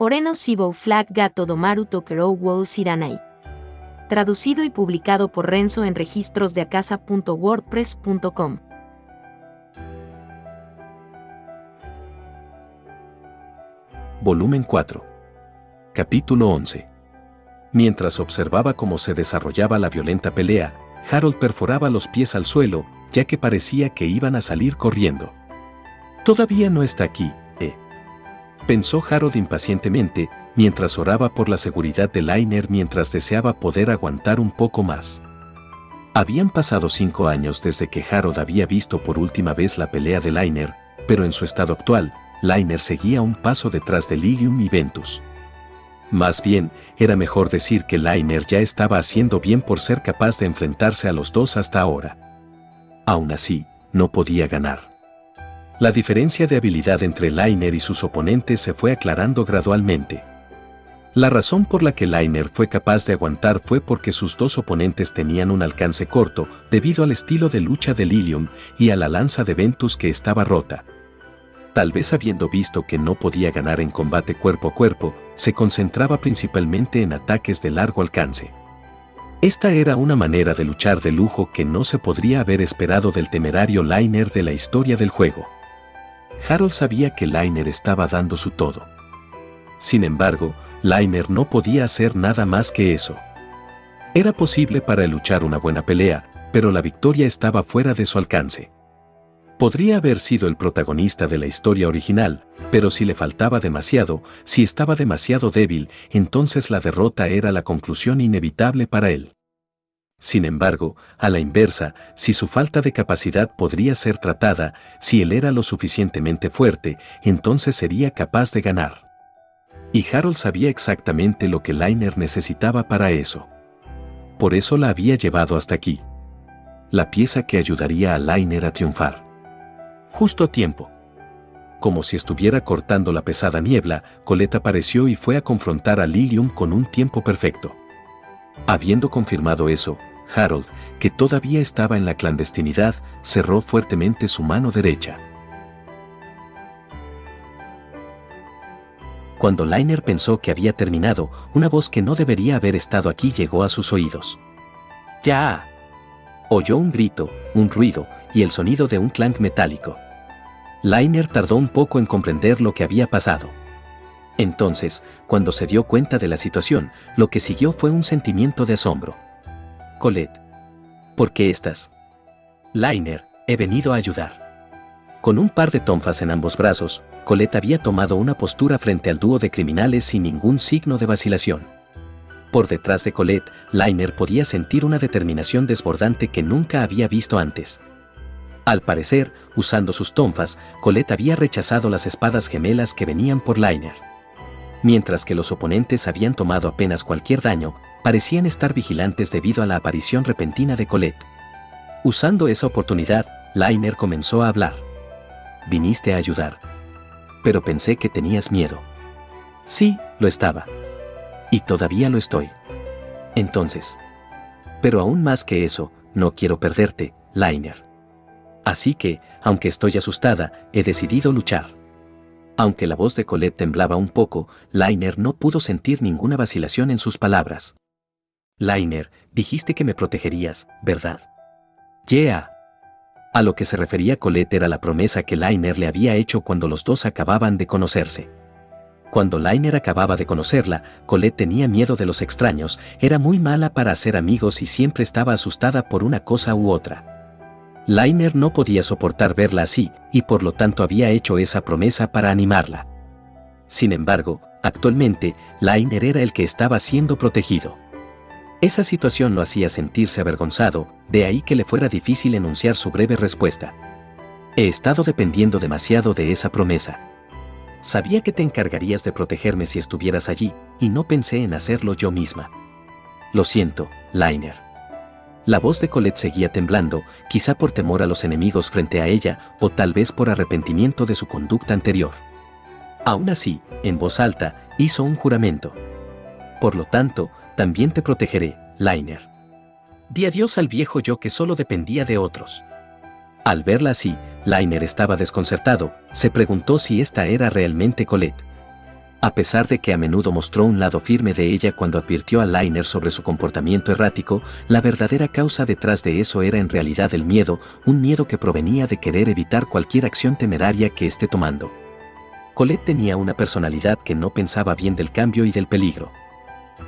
Oreno Sibou Flag Gato Domaru Tokerou Wou Siranai. Traducido y publicado por Renzo en registrosdeacasa.wordpress.com. Volumen 4. Capítulo 11. Mientras observaba cómo se desarrollaba la violenta pelea, Harold perforaba los pies al suelo, ya que parecía que iban a salir corriendo. «Todavía no está aquí», pensó Harold impacientemente, mientras oraba por la seguridad de Lainer mientras deseaba poder aguantar un poco más. Habían pasado 5 años desde que Harold había visto por última vez la pelea de Lainer, pero en su estado actual, Lainer seguía un paso detrás de Lilium y Ventus. Más bien, era mejor decir que Lainer ya estaba haciendo bien por ser capaz de enfrentarse a los dos hasta ahora. Aún así, no podía ganar. La diferencia de habilidad entre Lainer y sus oponentes se fue aclarando gradualmente. La razón por la que Lainer fue capaz de aguantar fue porque sus dos oponentes tenían un alcance corto, debido al estilo de lucha de Lilium y a la lanza de Ventus que estaba rota. Tal vez habiendo visto que no podía ganar en combate cuerpo a cuerpo, se concentraba principalmente en ataques de largo alcance. Esta era una manera de luchar de lujo que no se podría haber esperado del temerario Lainer de la historia del juego. Harold sabía que Lainer estaba dando su todo. Sin embargo, Lainer no podía hacer nada más que eso. Era posible para él luchar una buena pelea, pero la victoria estaba fuera de su alcance. Podría haber sido el protagonista de la historia original, pero si le faltaba demasiado, si estaba demasiado débil, entonces la derrota era la conclusión inevitable para él. Sin embargo, a la inversa, si su falta de capacidad podría ser tratada, si él era lo suficientemente fuerte, entonces sería capaz de ganar. Y Harold sabía exactamente lo que Lainer necesitaba para eso. Por eso la había llevado hasta aquí. La pieza que ayudaría a Lainer a triunfar. Justo a tiempo. Como si estuviera cortando la pesada niebla, Colette apareció y fue a confrontar a Lilium con un tiempo perfecto. Habiendo confirmado eso, Harold, que todavía estaba en la clandestinidad, cerró fuertemente su mano derecha. Cuando Lainer pensó que había terminado, una voz que no debería haber estado aquí llegó a sus oídos. ¡Ya! Oyó un grito, un ruido, y el sonido de un clank metálico. Lainer tardó un poco en comprender lo que había pasado. Entonces, cuando se dio cuenta de la situación, lo que siguió fue un sentimiento de asombro. Colette. ¿Por qué estás? Lainer, he venido a ayudar. Con un par de tonfas en ambos brazos, Colette había tomado una postura frente al dúo de criminales sin ningún signo de vacilación. Por detrás de Colette, Lainer podía sentir una determinación desbordante que nunca había visto antes. Al parecer, usando sus tonfas, Colette había rechazado las espadas gemelas que venían por Lainer. Mientras que los oponentes habían tomado apenas cualquier daño, parecían estar vigilantes debido a la aparición repentina de Colette. Usando esa oportunidad, Lainer comenzó a hablar. «Viniste a ayudar. Pero pensé que tenías miedo». «Sí, lo estaba. Y todavía lo estoy. Entonces. Pero aún más que eso, no quiero perderte, Lainer. Así que, aunque estoy asustada, he decidido luchar». Aunque la voz de Colette temblaba un poco, Lainer no pudo sentir ninguna vacilación en sus palabras. «Lainer, dijiste que me protegerías, ¿verdad?» «Yeah». A lo que se refería Colette era la promesa que Lainer le había hecho cuando los dos acababan de conocerse. Cuando Lainer acababa de conocerla, Colette tenía miedo de los extraños, era muy mala para hacer amigos y siempre estaba asustada por una cosa u otra. Lainer no podía soportar verla así, y por lo tanto había hecho esa promesa para animarla. Sin embargo, actualmente, Lainer era el que estaba siendo protegido. Esa situación lo hacía sentirse avergonzado, de ahí que le fuera difícil enunciar su breve respuesta. «He estado dependiendo demasiado de esa promesa. Sabía que te encargarías de protegerme si estuvieras allí, y no pensé en hacerlo yo misma. Lo siento, Lainer». La voz de Colette seguía temblando, quizá por temor a los enemigos frente a ella, o tal vez por arrepentimiento de su conducta anterior. Aún así, en voz alta, hizo un juramento. «Por lo tanto, también te protegeré, Lainer». Di adiós al viejo yo que solo dependía de otros. Al verla así, Lainer estaba desconcertado, se preguntó si esta era realmente Colette. A pesar de que a menudo mostró un lado firme de ella cuando advirtió a Liner sobre su comportamiento errático, la verdadera causa detrás de eso era en realidad el miedo, un miedo que provenía de querer evitar cualquier acción temeraria que esté tomando. Colette tenía una personalidad que no pensaba bien del cambio y del peligro.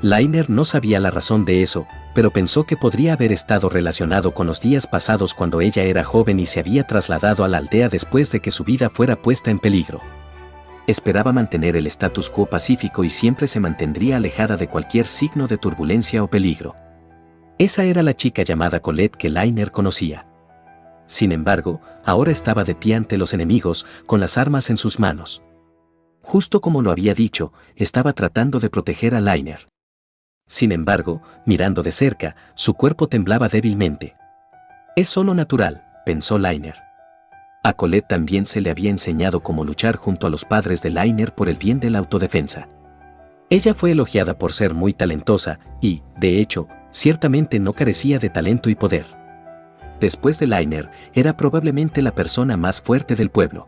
Liner no sabía la razón de eso, pero pensó que podría haber estado relacionado con los días pasados cuando ella era joven y se había trasladado a la aldea después de que su vida fuera puesta en peligro. Esperaba mantener el status quo pacífico y siempre se mantendría alejada de cualquier signo de turbulencia o peligro. Esa era la chica llamada Colette que Liner conocía. Sin embargo, ahora estaba de pie ante los enemigos, con las armas en sus manos. Justo como lo había dicho, estaba tratando de proteger a Liner. Sin embargo, mirando de cerca, su cuerpo temblaba débilmente. Es solo natural, pensó Liner. A Colette también se le había enseñado cómo luchar junto a los padres de Liner por el bien de la autodefensa. Ella fue elogiada por ser muy talentosa y, de hecho, ciertamente no carecía de talento y poder. Después de Liner, era probablemente la persona más fuerte del pueblo.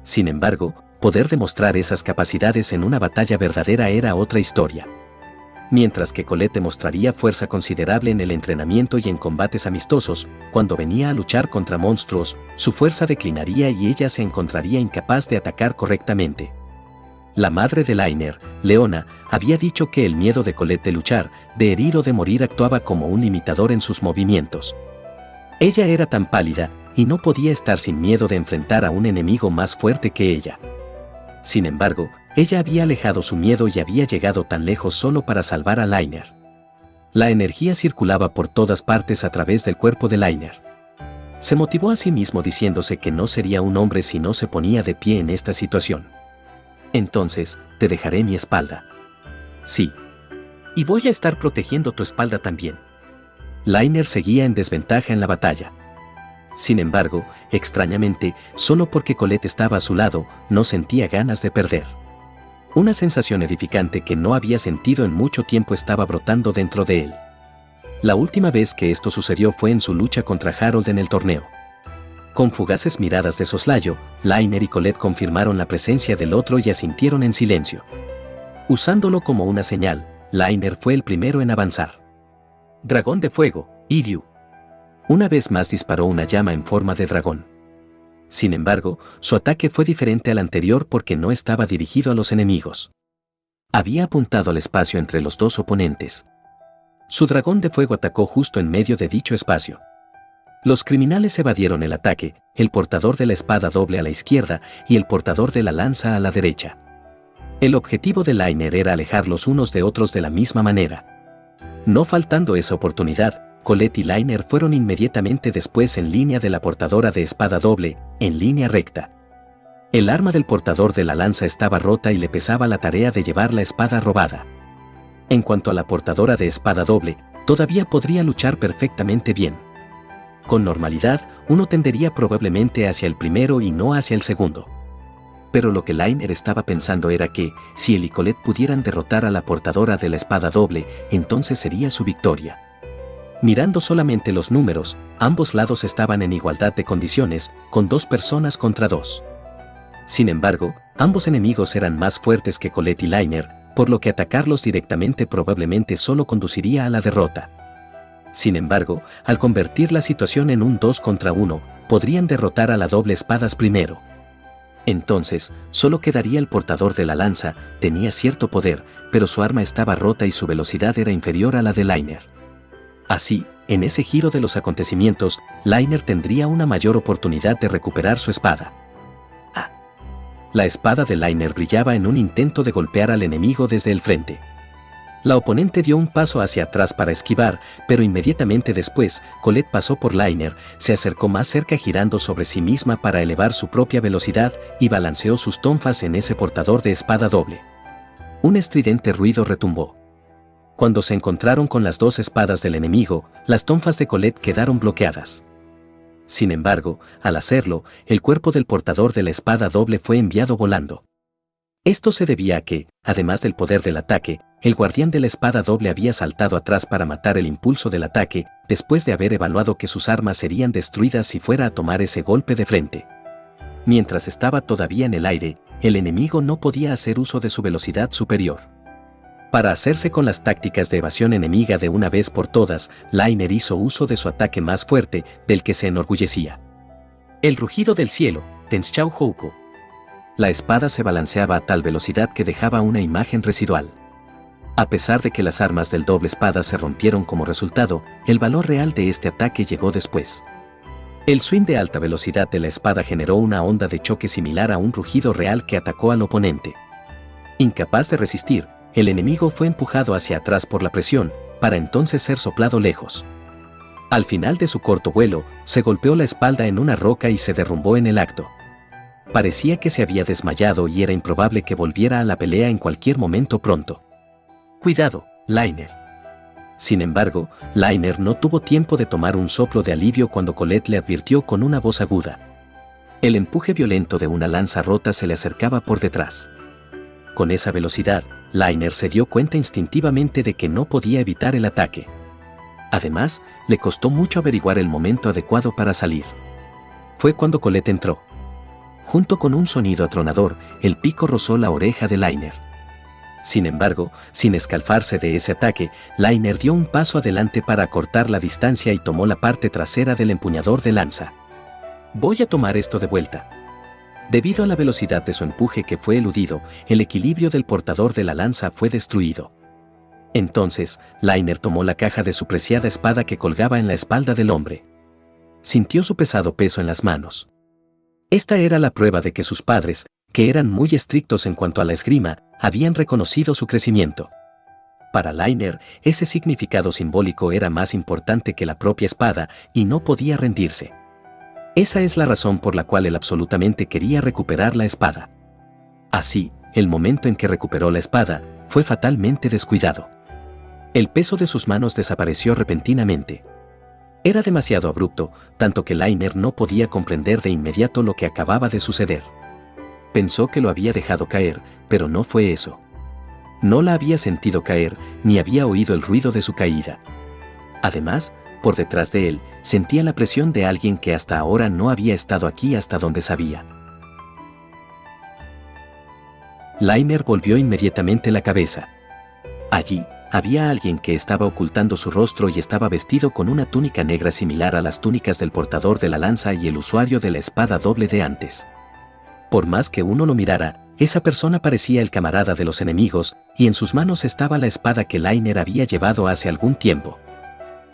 Sin embargo, poder demostrar esas capacidades en una batalla verdadera era otra historia. Mientras que Colette demostraría fuerza considerable en el entrenamiento y en combates amistosos, cuando venía a luchar contra monstruos, su fuerza declinaría y ella se encontraría incapaz de atacar correctamente. La madre de Liner, Leona, había dicho que el miedo de Colette de luchar, de herir o de morir actuaba como un limitador en sus movimientos. Ella era tan pálida, y no podía estar sin miedo de enfrentar a un enemigo más fuerte que ella. Sin embargo, ella había alejado su miedo y había llegado tan lejos solo para salvar a Liner. La energía circulaba por todas partes a través del cuerpo de Liner. Se motivó a sí mismo diciéndose que no sería un hombre si no se ponía de pie en esta situación. Entonces, te dejaré mi espalda. Sí. Y voy a estar protegiendo tu espalda también. Liner seguía en desventaja en la batalla. Sin embargo, extrañamente, solo porque Colette estaba a su lado, no sentía ganas de perder. Una sensación edificante que no había sentido en mucho tiempo estaba brotando dentro de él. La última vez que esto sucedió fue en su lucha contra Harold en el torneo. Con fugaces miradas de soslayo, Liner y Colette confirmaron la presencia del otro y asintieron en silencio. Usándolo como una señal, Liner fue el primero en avanzar. Dragón de fuego, Iryu. Una vez más disparó una llama en forma de dragón. Sin embargo, su ataque fue diferente al anterior porque no estaba dirigido a los enemigos. Había apuntado al espacio entre los dos oponentes. Su dragón de fuego atacó justo en medio de dicho espacio. Los criminales evadieron el ataque, el portador de la espada doble a la izquierda y el portador de la lanza a la derecha. El objetivo de Liner era alejarlos unos de otros de la misma manera. No faltando esa oportunidad, Colette y Liner fueron inmediatamente después en línea de la portadora de espada doble, en línea recta. El arma del portador de la lanza estaba rota y le pesaba la tarea de llevar la espada robada. En cuanto a la portadora de espada doble, todavía podría luchar perfectamente bien. Con normalidad, uno tendería probablemente hacia el primero y no hacia el segundo. Pero lo que Liner estaba pensando era que, si él y Colette pudieran derrotar a la portadora de la espada doble, entonces sería su victoria. Mirando solamente los números, ambos lados estaban en igualdad de condiciones, con 2 personas contra 2. Sin embargo, ambos enemigos eran más fuertes que Colette y Liner, por lo que atacarlos directamente probablemente solo conduciría a la derrota. Sin embargo, al convertir la situación en un 2 contra 1, podrían derrotar a la doble espadas primero. Entonces, solo quedaría el portador de la lanza, tenía cierto poder, pero su arma estaba rota y su velocidad era inferior a la de Liner. Así, en ese giro de los acontecimientos, Liner tendría una mayor oportunidad de recuperar su espada. La espada de Liner brillaba en un intento de golpear al enemigo desde el frente. La oponente dio un paso hacia atrás para esquivar, pero inmediatamente después, Colette pasó por Liner, se acercó más cerca girando sobre sí misma para elevar su propia velocidad y balanceó sus tonfas en ese portador de espada doble. Un estridente ruido retumbó. Cuando se encontraron con las 2 espadas del enemigo, las tonfas de Colette quedaron bloqueadas. Sin embargo, al hacerlo, el cuerpo del portador de la espada doble fue enviado volando. Esto se debía a que, además del poder del ataque, el guardián de la espada doble había saltado atrás para matar el impulso del ataque, después de haber evaluado que sus armas serían destruidas si fuera a tomar ese golpe de frente. Mientras estaba todavía en el aire, el enemigo no podía hacer uso de su velocidad superior. Para hacerse con las tácticas de evasión enemiga de una vez por todas, Liner hizo uso de su ataque más fuerte, del que se enorgullecía. El rugido del cielo, Tenshao Houko. La espada se balanceaba a tal velocidad que dejaba una imagen residual. A pesar de que las armas del doble espada se rompieron como resultado, el valor real de este ataque llegó después. El swing de alta velocidad de la espada generó una onda de choque similar a un rugido real que atacó al oponente. Incapaz de resistir, el enemigo fue empujado hacia atrás por la presión, para entonces ser soplado lejos. Al final de su corto vuelo, se golpeó la espalda en una roca y se derrumbó en el acto. Parecía que se había desmayado y era improbable que volviera a la pelea en cualquier momento pronto. Cuidado, Liner. Sin embargo, Liner no tuvo tiempo de tomar un soplo de alivio cuando Colette le advirtió con una voz aguda. El empuje violento de una lanza rota se le acercaba por detrás. Con esa velocidad, Liner se dio cuenta instintivamente de que no podía evitar el ataque. Además, le costó mucho averiguar el momento adecuado para salir. Fue cuando Colette entró. Junto con un sonido atronador, el pico rozó la oreja de Liner. Sin embargo, sin escalfarse de ese ataque, Liner dio un paso adelante para acortar la distancia y tomó la parte trasera del empuñador de lanza. Voy a tomar esto de vuelta. Debido a la velocidad de su empuje que fue eludido, el equilibrio del portador de la lanza fue destruido. Entonces, Liner tomó la caja de su preciada espada que colgaba en la espalda del hombre. Sintió su pesado peso en las manos. Esta era la prueba de que sus padres, que eran muy estrictos en cuanto a la esgrima, habían reconocido su crecimiento. Para Liner, ese significado simbólico era más importante que la propia espada y no podía rendirse. Esa es la razón por la cual él absolutamente quería recuperar la espada. Así, el momento en que recuperó la espada, fue fatalmente descuidado. El peso de sus manos desapareció repentinamente. Era demasiado abrupto, tanto que Liner no podía comprender de inmediato lo que acababa de suceder. Pensó que lo había dejado caer, pero no fue eso. No la había sentido caer, ni había oído el ruido de su caída. Además, por detrás de él, sentía la presión de alguien que hasta ahora no había estado aquí hasta donde sabía. Liner volvió inmediatamente la cabeza. Allí, había alguien que estaba ocultando su rostro y estaba vestido con una túnica negra similar a las túnicas del portador de la lanza y el usuario de la espada doble de antes. Por más que uno lo mirara, esa persona parecía el camarada de los enemigos, y en sus manos estaba la espada que Liner había llevado hace algún tiempo.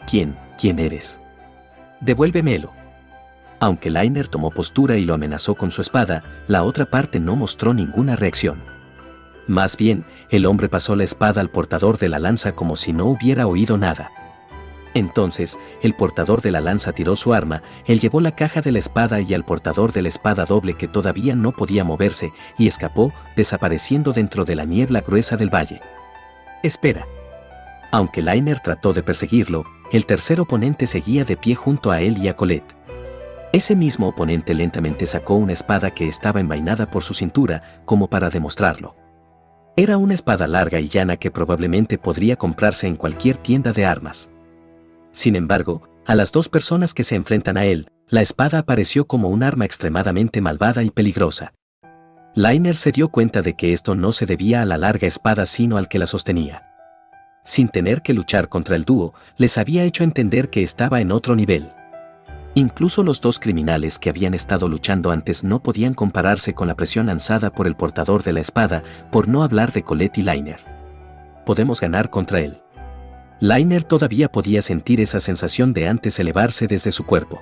¿Quién eres? Devuélvemelo. Aunque Liner tomó postura y lo amenazó con su espada, la otra parte no mostró ninguna reacción. Más bien, el hombre pasó la espada al portador de la lanza como si no hubiera oído nada. Entonces, el portador de la lanza tiró su arma, él llevó la caja de la espada y al portador de la espada doble que todavía no podía moverse, y escapó, desapareciendo dentro de la niebla gruesa del valle. Espera. Aunque Liner trató de perseguirlo, el tercer oponente seguía de pie junto a él y a Colette. Ese mismo oponente lentamente sacó una espada que estaba envainada por su cintura, como para demostrarlo. Era una espada larga y llana que probablemente podría comprarse en cualquier tienda de armas. Sin embargo, a las dos personas que se enfrentan a él, la espada apareció como un arma extremadamente malvada y peligrosa. Liner se dio cuenta de que esto no se debía a la larga espada sino al que la sostenía. Sin tener que luchar contra el dúo, les había hecho entender que estaba en otro nivel. Incluso los dos criminales que habían estado luchando antes no podían compararse con la presión lanzada por el portador de la espada, por no hablar de Colette y Liner. Podemos ganar contra él. Liner todavía podía sentir esa sensación de antes elevarse desde su cuerpo.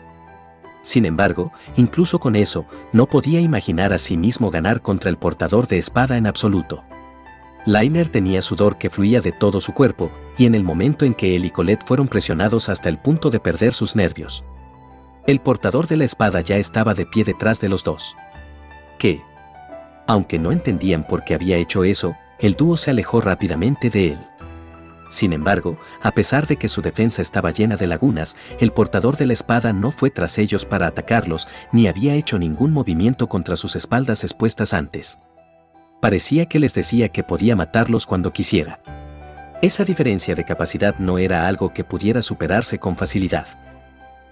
Sin embargo, incluso con eso, no podía imaginar a sí mismo ganar contra el portador de espada en absoluto. Liner tenía sudor que fluía de todo su cuerpo, y en el momento en que él y Colette fueron presionados hasta el punto de perder sus nervios. El portador de la espada ya estaba de pie detrás de los dos. ¿Qué? Aunque no entendían por qué había hecho eso, el dúo se alejó rápidamente de él. Sin embargo, a pesar de que su defensa estaba llena de lagunas, el portador de la espada no fue tras ellos para atacarlos, ni había hecho ningún movimiento contra sus espaldas expuestas antes. Parecía que les decía que podía matarlos cuando quisiera. Esa diferencia de capacidad no era algo que pudiera superarse con facilidad.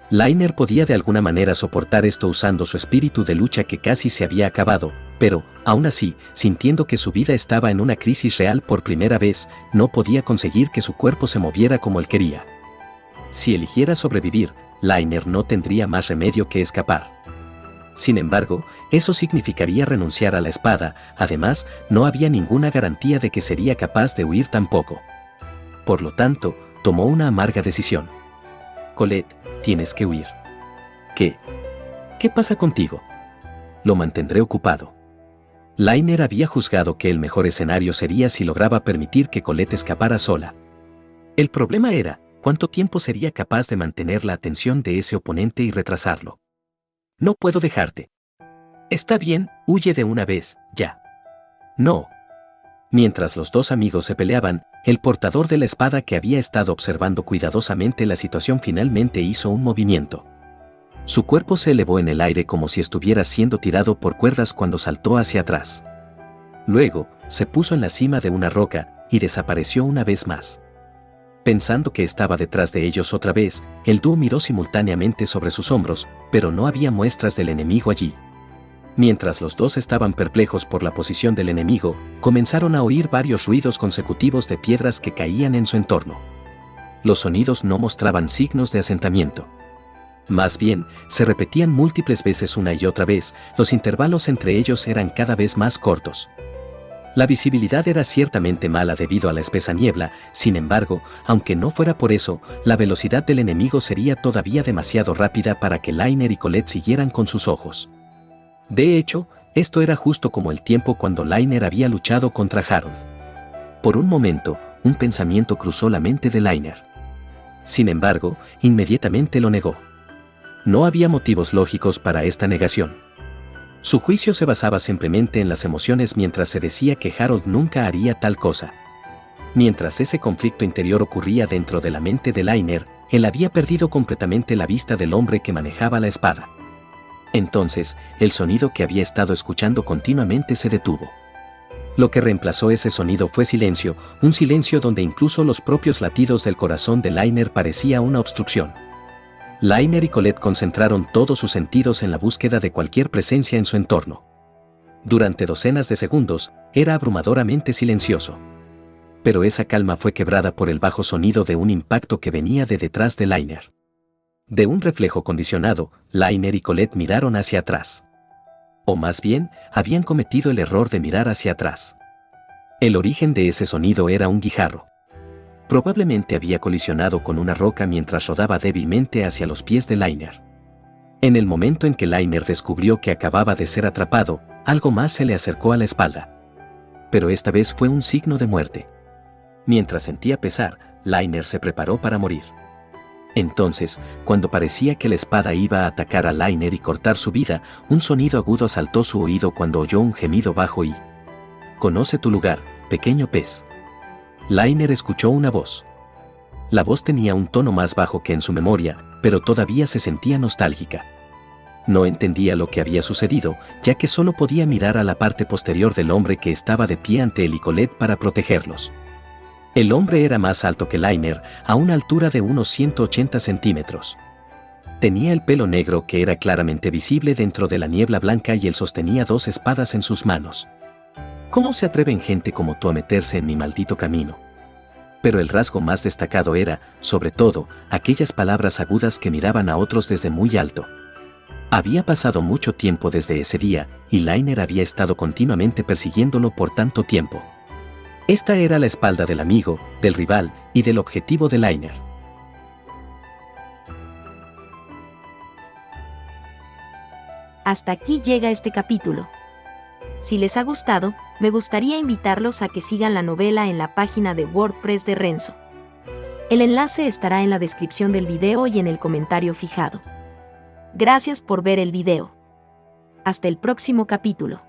Lainer podía de alguna manera soportar esto usando su espíritu de lucha que casi se había acabado, pero, aún así, sintiendo que su vida estaba en una crisis real por primera vez, no podía conseguir que su cuerpo se moviera como él quería. Si eligiera sobrevivir, Lainer no tendría más remedio que escapar. Sin embargo, eso significaría renunciar a la espada, además, no había ninguna garantía de que sería capaz de huir tampoco. Por lo tanto, tomó una amarga decisión. Colette, tienes que huir. ¿Qué? ¿Qué pasa contigo? Lo mantendré ocupado. Lainer había juzgado que el mejor escenario sería si lograba permitir que Colette escapara sola. El problema era, ¿cuánto tiempo sería capaz de mantener la atención de ese oponente y retrasarlo? No puedo dejarte. Está bien, huye de una vez, ya. No. Mientras los dos amigos se peleaban, el portador de la espada que había estado observando cuidadosamente la situación finalmente hizo un movimiento. Su cuerpo se elevó en el aire como si estuviera siendo tirado por cuerdas cuando saltó hacia atrás. Luego, se puso en la cima de una roca y desapareció una vez más. Pensando que estaba detrás de ellos otra vez, el dúo miró simultáneamente sobre sus hombros, pero no había muestras del enemigo allí. Mientras los dos estaban perplejos por la posición del enemigo, comenzaron a oír varios ruidos consecutivos de piedras que caían en su entorno. Los sonidos no mostraban signos de asentamiento. Más bien, se repetían múltiples veces una y otra vez, los intervalos entre ellos eran cada vez más cortos. La visibilidad era ciertamente mala debido a la espesa niebla, sin embargo, aunque no fuera por eso, la velocidad del enemigo sería todavía demasiado rápida para que Lainer y Colette siguieran con sus ojos. De hecho, esto era justo como el tiempo cuando Lainer había luchado contra Harold. Por un momento, un pensamiento cruzó la mente de Lainer. Sin embargo, inmediatamente lo negó. No había motivos lógicos para esta negación. Su juicio se basaba simplemente en las emociones mientras se decía que Harold nunca haría tal cosa. Mientras ese conflicto interior ocurría dentro de la mente de Lainer, él había perdido completamente la vista del hombre que manejaba la espada. Entonces, el sonido que había estado escuchando continuamente se detuvo. Lo que reemplazó ese sonido fue silencio, un silencio donde incluso los propios latidos del corazón de Lainer parecía una obstrucción. Lainer y Colette concentraron todos sus sentidos en la búsqueda de cualquier presencia en su entorno. Durante docenas de segundos, era abrumadoramente silencioso. Pero esa calma fue quebrada por el bajo sonido de un impacto que venía de detrás de Lainer. De un reflejo condicionado, Lainer y Colette miraron hacia atrás. O más bien, habían cometido el error de mirar hacia atrás. El origen de ese sonido era un guijarro. Probablemente había colisionado con una roca mientras rodaba débilmente hacia los pies de Lainer. En el momento en que Lainer descubrió que acababa de ser atrapado, algo más se le acercó a la espalda. Pero esta vez fue un signo de muerte. Mientras sentía pesar, Lainer se preparó para morir. Entonces, cuando parecía que la espada iba a atacar a Lainer y cortar su vida, un sonido agudo asaltó su oído cuando oyó un gemido bajo y... «Conoce tu lugar, pequeño pez». Lainer escuchó una voz. La voz tenía un tono más bajo que en su memoria, pero todavía se sentía nostálgica. No entendía lo que había sucedido, ya que solo podía mirar a la parte posterior del hombre que estaba de pie ante él y Colette para protegerlos. El hombre era más alto que Lainer, a una altura de unos 180 centímetros. Tenía el pelo negro que era claramente visible dentro de la niebla blanca y él sostenía dos espadas en sus manos. ¿Cómo se atreven gente como tú a meterse en mi maldito camino? Pero el rasgo más destacado era, sobre todo, aquellas palabras agudas que miraban a otros desde muy alto. Había pasado mucho tiempo desde ese día, y Lainer había estado continuamente persiguiéndolo por tanto tiempo. Esta era la espalda del amigo, del rival y del objetivo de Lainer. Hasta aquí llega este capítulo. Si les ha gustado, me gustaría invitarlos a que sigan la novela en la página de WordPress de Renzo. El enlace estará en la descripción del video y en el comentario fijado. Gracias por ver el video. Hasta el próximo capítulo.